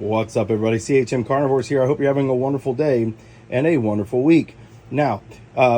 What's up, everybody? CHM Carnivores here. I hope you're having a wonderful day and a wonderful week. Now,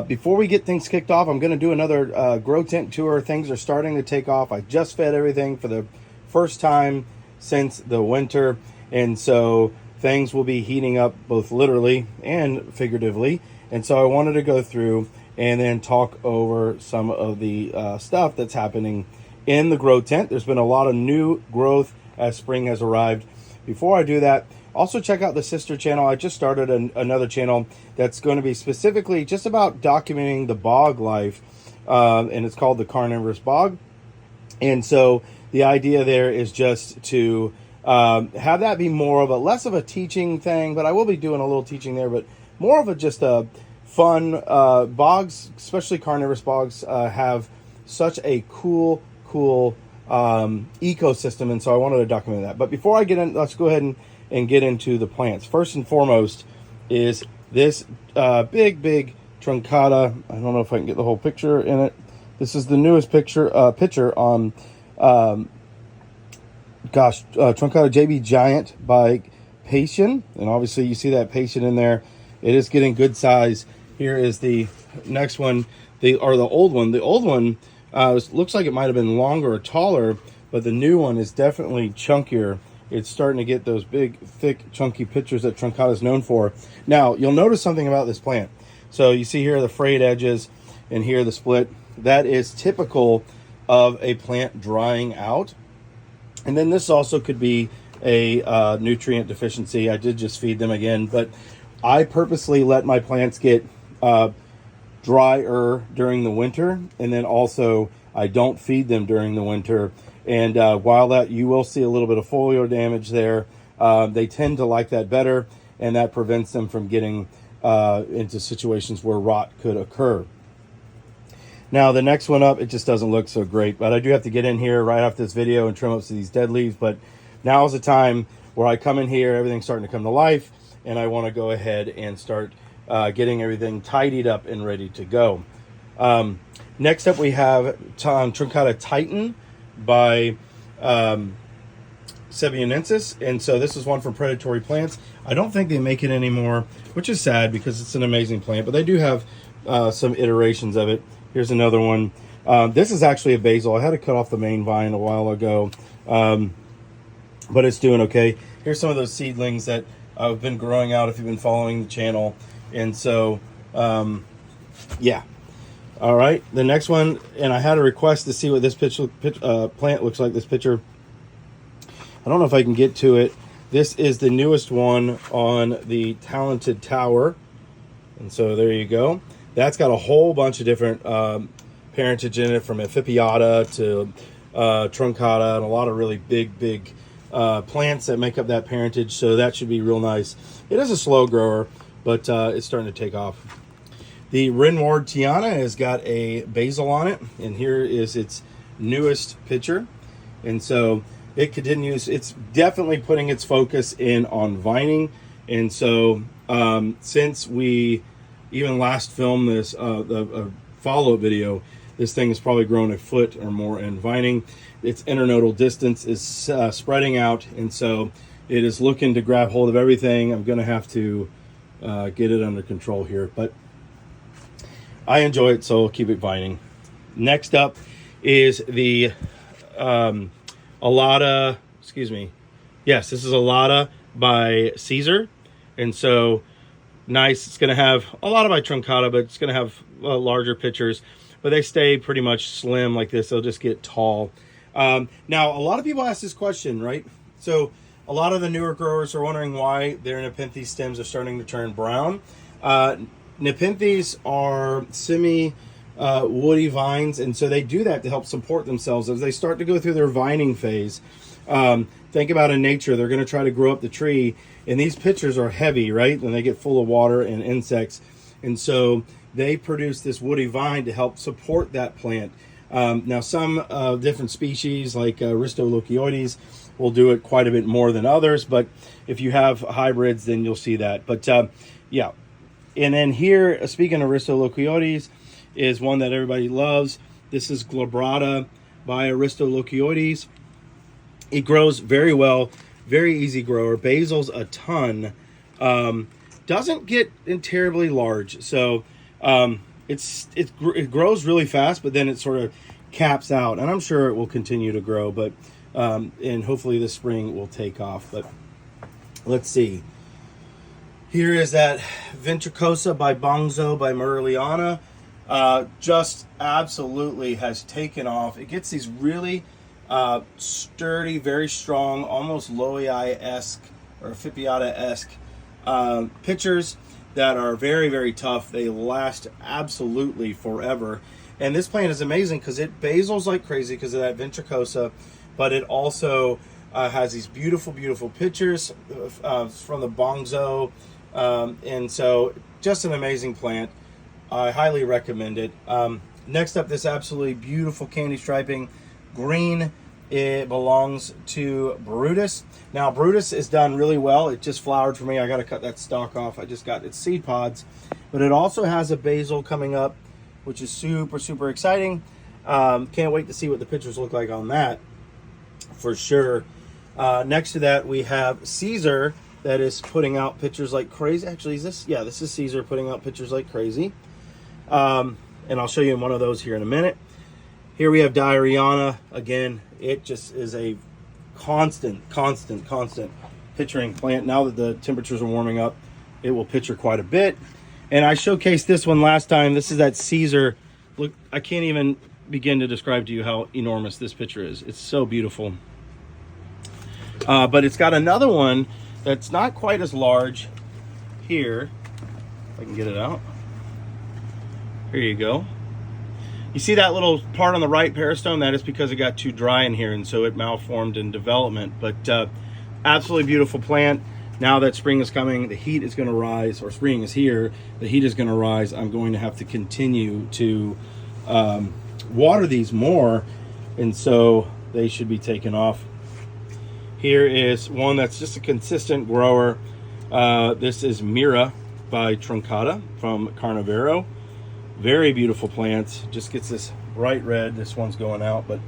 before we get things kicked off, I'm going to do another grow tent tour. Things are starting to take off. I just fed everything for the first time since the winter, and so things will be heating up both literally and figuratively. And so I wanted to go through and then talk over some of the stuff that's happening in the grow tent. There's been a lot of new growth as spring has arrived. Before I do that, also check out the sister channel. I just started another channel that's going to be specifically just about documenting the bog life, and it's called the Carnivorous Bog. And so the idea there is just to have that be more of a less of a teaching thing, but I will be doing a little teaching there, but more of a just a fun bogs, especially carnivorous bogs, have such a cool ecosystem, and so I wanted to document that. But before I get in, let's go ahead and get into the plants. First and foremost is this big Truncata. I don't know if I can get the whole picture in it. This is the newest picture on Truncata JB Giant by Patient, and obviously you see that Patient in there. It is getting good size. Here is the next one, the old one. The old one looks like it might have been longer or taller, but the new one is definitely chunkier. It's starting to get those big, thick, chunky pictures that Truncata is known for. Now, you'll notice something about this plant. So you see here the frayed edges and here the split. That is typical of a plant drying out. And then this also could be a nutrient deficiency. I did just feed them again, but I purposely let my plants get drier during the winter, and then also I don't feed them during the winter. And while that you will see a little bit of foliar damage there, they tend to like that better, and that prevents them from getting into situations where rot could occur. Now the next one up, it just doesn't look so great, but I do have to get in here right after this video and trim up some of these dead leaves. But now is the time where I come in here, everything's starting to come to life, and I want to go ahead and start getting everything tidied up and ready to go. Next up, we have Truncata Titan by Sebianensis, and so this is one for predatory plants. I don't think they make it anymore, which is sad because it's an amazing plant, but they do have some iterations of it. Here's another one. This is actually a basal. I had to cut off the main vine a while ago, but it's doing okay. Here's some of those seedlings that I've been growing out if you've been following the channel. And so, yeah. All right, the next one, and I had a request to see what this plant looks like, this picture. I don't know if I can get to it. This is the newest one on the Talented Tower. And so there you go. That's got a whole bunch of different parentage in it, from Amphibiata to Truncata, and a lot of really big plants that make up that parentage. So that should be real nice. It is a slow grower, but it's starting to take off. The Renward Tiana has got a basal on it, and here is its newest picture. And so it continues. It's definitely putting its focus in on vining. And so since we even last filmed this the follow-up video, this thing has probably grown a foot or more in vining. Its internodal distance is spreading out, and so it is looking to grab hold of everything. I'm going to have to get it under control here, but I enjoy it, so I'll keep it vining. Next up is the Alata, excuse me. Yes, this is Alata by Caesar, and so nice. It's going to have a lot of by Truncata, but it's going to have larger pictures, but they stay pretty much slim like this. They'll just get tall. Now, a lot of people ask this question, right? So a lot of the newer growers are wondering why their Nepenthes stems are starting to turn brown. Nepenthes are semi-woody vines, and so they do that to help support themselves as they start to go through their vining phase. Think about in nature, they're going to try to grow up the tree, and these pitchers are heavy, right? And they get full of water and insects, and so they produce this woody vine to help support that plant. Now, some different species like aristolochioides will do it quite a bit more than others, but if you have hybrids, then you'll see that. But yeah. And then here, speaking of aristolochioides, is one that everybody loves. This is glabrata by aristolochioides. It grows very well Very easy grower. Basil's a ton. Doesn't get terribly large, so it grows really fast, but then it sort of caps out, and I'm sure it will continue to grow, but and hopefully this spring will take off. But let's see. Here is that ventricosa by Bongzo by Merliana. Just absolutely has taken off. It gets these really sturdy, very strong, almost Loei-esque or Fipiata-esque pitchers that are very, very tough. They last absolutely forever. And this plant is amazing because it basals like crazy because of that ventricosa, but it also has these beautiful, beautiful pitchers from the Bongzo. And so just an amazing plant. I highly recommend it. Next up, this absolutely beautiful candy striping green. It belongs to Brutus. Now, Brutus is done really well. It just flowered for me. I got to cut that stalk off. I just got its seed pods. But it also has a basal coming up, which is super, super exciting. Can't wait to see what the pictures look like on that, for sure. Next to that, we have Caesar that is putting out pictures like crazy. Actually, is this? Yeah, this is Caesar putting out pictures like crazy. And I'll show you one of those here in a minute. Here we have Diariana. Again, it just is a constant pitchering plant. Now that the temperatures are warming up, it will pitcher quite a bit. And I showcased this one last time. This is that Caesar. Look, I can't even begin to describe to you how enormous this pitcher is. It's so beautiful. But it's got another one that's not quite as large here. If I can get it out. Here you go. You see that little part on the right peristome? That is because it got too dry in here, and so it malformed in development. But absolutely beautiful plant. Now that spring is coming, the heat is going to rise, or spring is here, the heat is going to rise. I'm going to have to continue to water these more, and so they should be taken off. Here is one that's just a consistent grower. This is Mira by Truncata from Carnivorous. Very beautiful plants. Just gets this bright red. This one's going out, but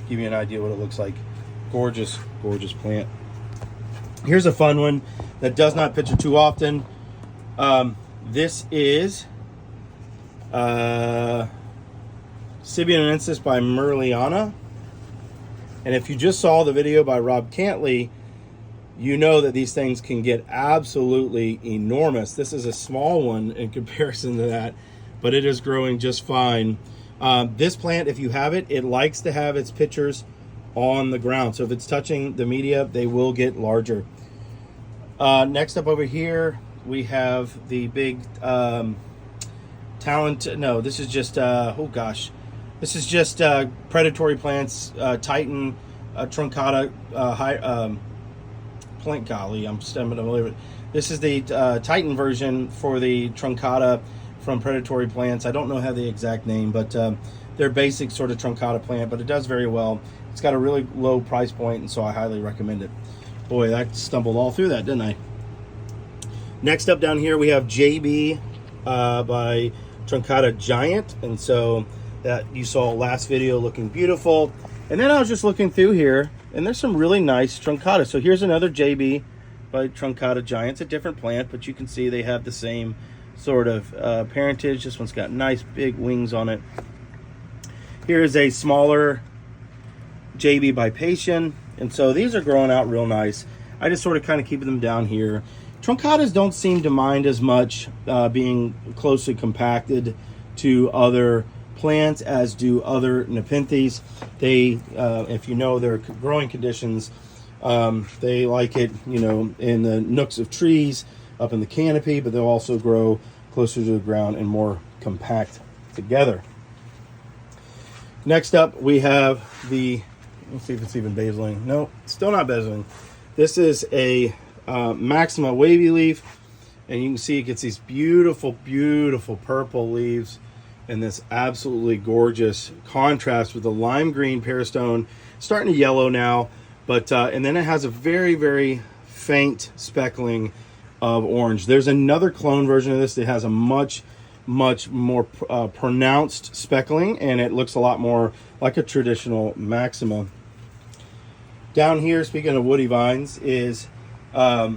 give you an idea what it looks like. Gorgeous, gorgeous plant. Here's a fun one that does not pitcher too often. This is Sibianensis by Merliana. And if you just saw the video by Rob Cantley, you know that these things can get absolutely enormous. This is a small one in comparison to that, but it is growing just fine. This plant, if you have it, it likes to have its pitchers on the ground. So if it's touching the media, they will get larger. Next up over here, we have the big this is just, this is just predatory plants, Titan, Truncata, plant, golly, I'm going to believe it. This is the Titan version for the Truncata from predatory plants. I don't know how the exact name, but they're basic sort of Truncata plant, but it does very well. It's got a really low price point, and so I highly recommend it. Boy, I stumbled all through that, didn't I? Next up down here, we have JB by Truncata Giant, and so that you saw last video looking beautiful. And then I was just looking through here, and there's some really nice Truncata. So here's another JB by Truncata Giant. It's a different plant, but you can see they have the same sort of parentage. This one's got nice big wings on it. Here is a smaller JB by Patient, and so these are growing out real nice. I just sort of kind of keep them down here. Truncatas don't seem to mind as much being closely compacted to other plants as do other Nepenthes. They, if you know their growing conditions, they like it, you know, in the nooks of trees, up in the canopy, but they'll also grow closer to the ground and more compact together. Next up, we have the, let's see if it's even basiling. No, still not basiling. This is a Maxima wavy leaf, and you can see it gets these beautiful, beautiful purple leaves and this absolutely gorgeous contrast with the lime green peristome, starting to yellow now, but and then it has a very, very faint speckling of orange. There's another clone version of this that has a much more pronounced speckling, and it looks a lot more like a traditional Maxima. Down here, speaking of woody vines, is, oh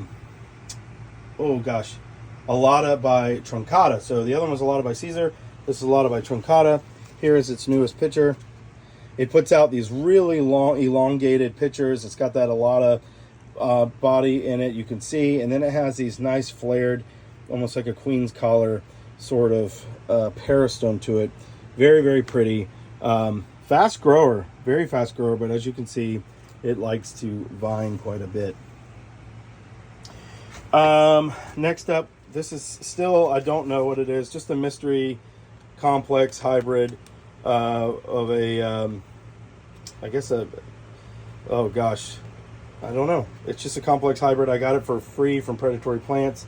gosh, Alata by Truncata. So the other one was Alata by Caesar. This is Alata by Truncata. Here is its newest picture. It puts out these really long, elongated pictures. It's got that Alata body in it, you can see. And then it has these nice flared, almost like a queen's collar sort of peristome to it. Very, very pretty. Fast grower, very fast grower, but as you can see, it likes to vine quite a bit. Next up, this is still, I don't know what it is, just a mystery complex hybrid of a, I guess oh gosh, I don't know. It's just a complex hybrid. I got it for free from Predatory Plants.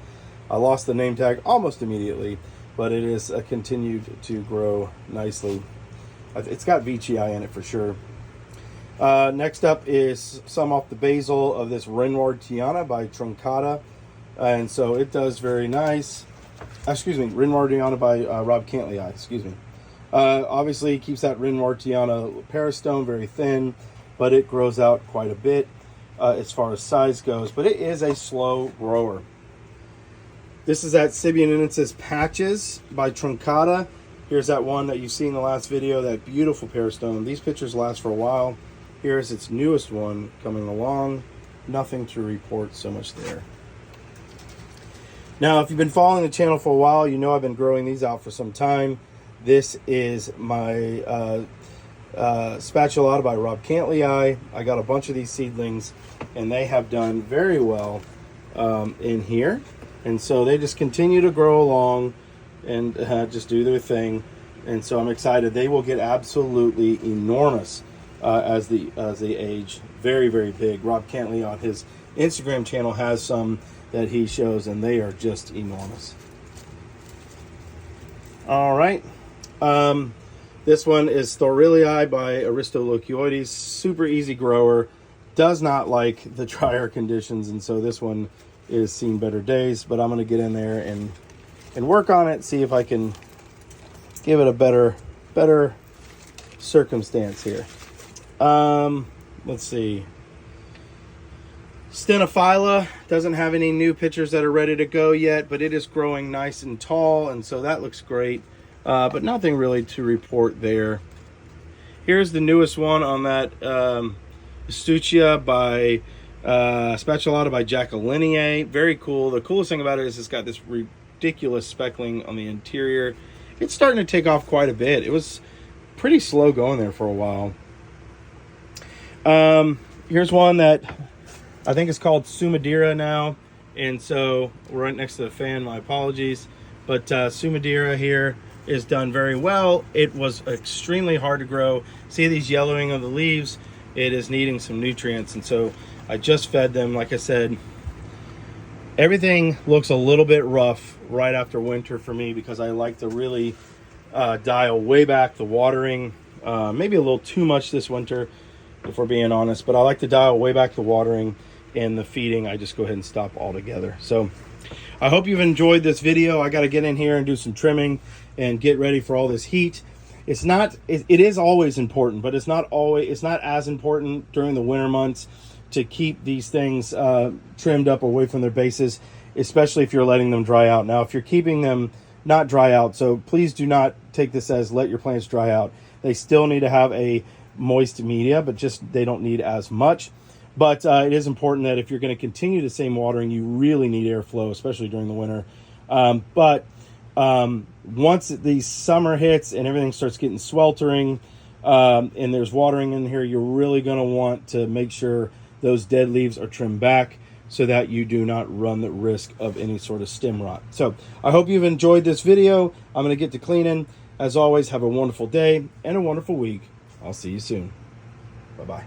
I lost the name tag almost immediately, but it is continued to grow nicely. It's got VCI in it for sure. Next up is some off the basal of this Renoirtiana by Truncata. And so it does very nice. Excuse me, Renoirtiana by Rob Cantley. Excuse me. Obviously, keeps that Renoirtiana peristome very thin, but it grows out quite a bit as far as size goes. But it is a slow grower. This is that Sibianensis Patches by Truncata. Here's that one that you see in the last video, that beautiful peristome. These pictures last for a while. Here's its newest one coming along. Nothing to report so much there. Now, if you've been following the channel for a while, you know I've been growing these out for some time. This is my Spatulata by Rob Cantley. I got a bunch of these seedlings, and they have done very well in here. And so they just continue to grow along and just do their thing. And so I'm excited. They will get absolutely enormous as they age. Very, very big. Rob Cantley on his Instagram channel has some that he shows, and they are just enormous. All right. This one is Thorilii by aristolochioides. Super easy grower. Does not like the drier conditions, and so this one is seen better days. But I'm going to get in there and work on it, see if I can give it a better circumstance here. Let's see. Stenophylla doesn't have any new pictures that are ready to go yet, but it is growing nice and tall, and so that looks great. But nothing really to report there. Here's the newest one on that Astucia by Spatulata by Jacquelinie. Very cool. The coolest thing about it is it's got this ridiculous speckling on the interior. It's starting to take off quite a bit. It was pretty slow going there for a while. Here's one that I think it's called Sumadira now, and so we're right next to the fan. My apologies, but Sumadira here is done very well. It was extremely hard to grow. See these yellowing of the leaves? It is needing some nutrients, and so I just fed them. Like I said, everything looks a little bit rough right after winter for me because I like to really dial way back the watering. Maybe a little too much this winter, if we're being honest, but I like to dial way back the watering, and the feeding I just go ahead and stop altogether. So I hope you've enjoyed this video. I got to get in here and do some trimming and get ready for all this heat. It is always important, but it's not as important during the winter months to keep these things trimmed up away from their bases, especially if you're letting them dry out. Now, if you're keeping them not dry out, so please do not take this as let your plants dry out. They still need to have a moist media, but just they don't need as much. But it is important that if you're going to continue the same watering, you really need airflow, especially during the winter. But once the summer hits and everything starts getting sweltering and there's watering in here, you're really going to want to make sure those dead leaves are trimmed back so that you do not run the risk of any sort of stem rot. So I hope you've enjoyed this video. I'm going to get to cleaning. As always, have a wonderful day and a wonderful week. I'll see you soon. Bye-bye.